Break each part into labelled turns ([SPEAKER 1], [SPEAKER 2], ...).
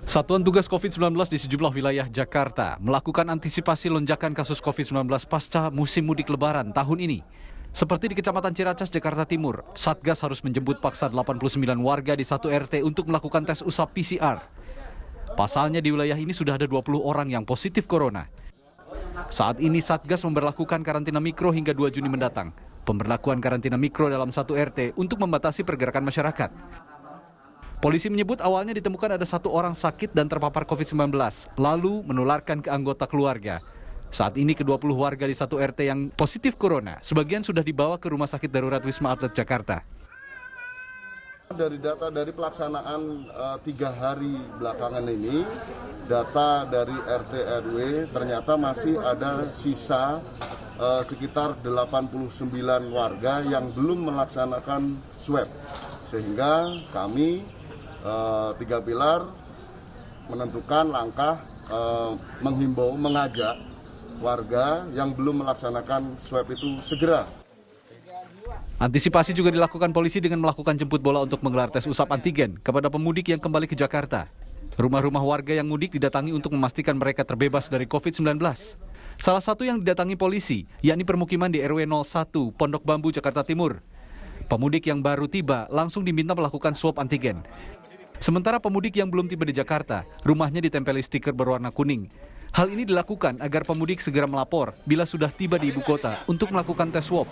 [SPEAKER 1] Satuan Tugas COVID-19 di sejumlah wilayah Jakarta melakukan antisipasi lonjakan kasus COVID-19 pasca musim mudik lebaran tahun ini. Seperti di Kecamatan Ciracas, Jakarta Timur, Satgas harus menjemput paksa 89 warga di satu RT untuk melakukan tes usap PCR. Pasalnya di wilayah ini sudah ada 20 orang yang positif corona. Saat ini Satgas memberlakukan karantina mikro hingga 2 Juni mendatang. Pemberlakuan karantina mikro dalam satu RT untuk membatasi pergerakan masyarakat. Polisi menyebut awalnya ditemukan ada 1 orang sakit dan terpapar COVID-19, lalu menularkan ke anggota keluarga. Saat ini ke-20 warga di satu RT yang positif corona, sebagian sudah dibawa ke Rumah Sakit Darurat Wisma Atlet Jakarta.
[SPEAKER 2] Dari data dari pelaksanaan 3 hari belakangan ini, data dari RT RW ternyata masih ada sisa sekitar 89 warga yang belum melaksanakan swab. Sehingga kami 3 pilar menentukan langkah menghimbau, mengajak warga yang belum melaksanakan swab itu segera.
[SPEAKER 1] Antisipasi juga dilakukan polisi dengan melakukan jemput bola untuk menggelar tes usap antigen kepada pemudik yang kembali ke Jakarta. Rumah-rumah warga yang mudik didatangi untuk memastikan mereka terbebas dari COVID-19. Salah satu yang didatangi polisi, yakni permukiman di RW 01, Pondok Bambu, Jakarta Timur. Pemudik yang baru tiba langsung diminta melakukan swab antigen. Sementara pemudik yang belum tiba di Jakarta, rumahnya ditempeli stiker berwarna kuning. Hal ini dilakukan agar pemudik segera melapor bila sudah tiba di ibu kota untuk melakukan tes swab.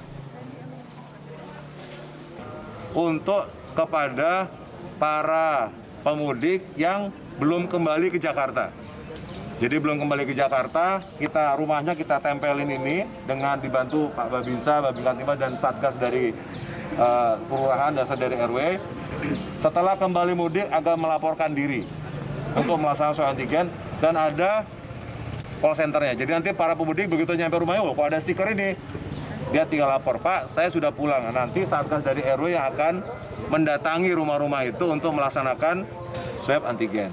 [SPEAKER 3] Untuk kepada para pemudik yang belum kembali ke Jakarta. Jadi belum kembali ke Jakarta, rumahnya kita tempelin ini dengan dibantu Pak Babinsa, Babinkan Timah dan Satgas dari Kelurahan dan dari RW. Setelah kembali mudik agar melaporkan diri untuk melaksanakan swab antigen dan ada call centernya. Jadi nanti para pemudik begitu nyampe rumahnya, kok ada stiker ini, dia tinggal lapor, Pak, saya sudah pulang. Nanti Satgas dari RW yang akan mendatangi rumah-rumah itu untuk melaksanakan swab antigen.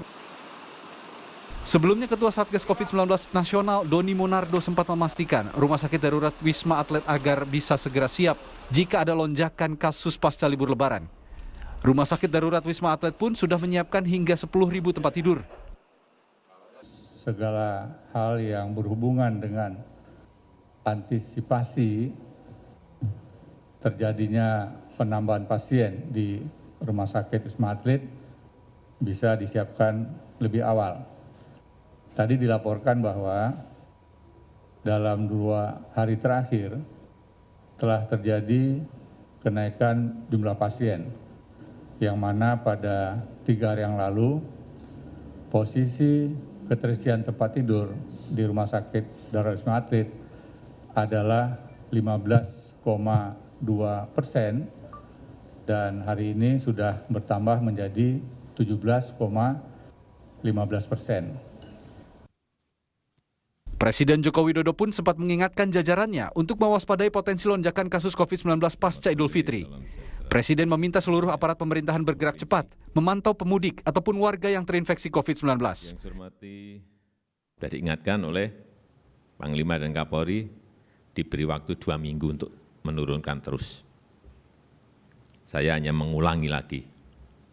[SPEAKER 1] Sebelumnya Ketua Satgas COVID-19 Nasional Doni Monardo sempat memastikan Rumah Sakit Darurat Wisma Atlet agar bisa segera siap jika ada lonjakan kasus pasca libur lebaran. Rumah Sakit Darurat Wisma Atlet pun sudah menyiapkan hingga 10.000 tempat tidur.
[SPEAKER 4] Segala hal yang berhubungan dengan antisipasi terjadinya penambahan pasien di Rumah Sakit Wisma Atlet bisa disiapkan lebih awal. Tadi dilaporkan bahwa dalam 2 hari terakhir telah terjadi kenaikan jumlah pasien, yang mana pada 3 hari yang lalu posisi keterisian tempat tidur di Rumah Sakit Darurat Wisma Atlet adalah 15,2% dan hari ini sudah bertambah menjadi 17,15%.
[SPEAKER 1] Presiden Joko Widodo pun sempat mengingatkan jajarannya untuk mewaspadai potensi lonjakan kasus COVID-19 pasca Idul Fitri. Presiden meminta seluruh aparat pemerintahan bergerak cepat, memantau pemudik ataupun warga yang terinfeksi COVID-19.
[SPEAKER 5] Yang saya hormati, sudah diingatkan oleh Panglima dan Kapolri, diberi waktu 2 minggu untuk menurunkan terus. Saya hanya mengulangi lagi,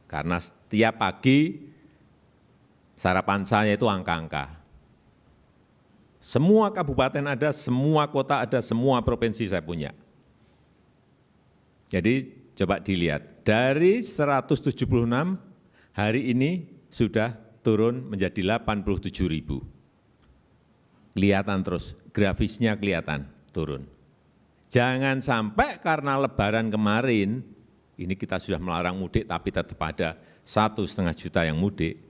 [SPEAKER 5] karena setiap pagi sarapan saya itu angka-angka. Semua kabupaten ada, semua kota ada, semua provinsi saya punya. Jadi coba dilihat, dari 176 hari ini sudah turun menjadi 87.000. Kelihatan terus, grafisnya kelihatan turun. Jangan sampai karena lebaran kemarin, ini kita sudah melarang mudik tapi tetap ada 1,5 juta yang mudik.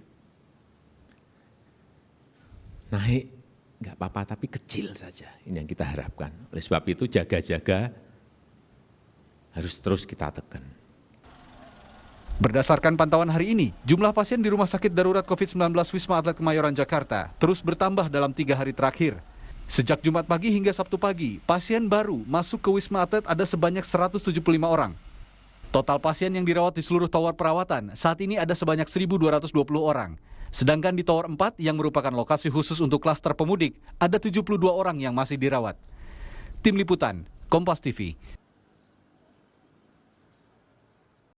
[SPEAKER 5] Naik. Enggak apa-apa, tapi kecil saja. Ini yang kita harapkan. Oleh sebab itu jaga-jaga harus terus kita tekan.
[SPEAKER 1] Berdasarkan pantauan hari ini, jumlah pasien di Rumah Sakit Darurat COVID-19 Wisma Atlet Kemayoran, Jakarta terus bertambah dalam 3 hari terakhir. Sejak Jumat pagi hingga Sabtu pagi, pasien baru masuk ke Wisma Atlet ada sebanyak 175 orang. Total pasien yang dirawat di seluruh tower perawatan saat ini ada sebanyak 1.220 orang. Sedangkan di Tower 4 yang merupakan lokasi khusus untuk klaster pemudik, ada 72 orang yang masih dirawat. Tim Liputan, Kompas TV.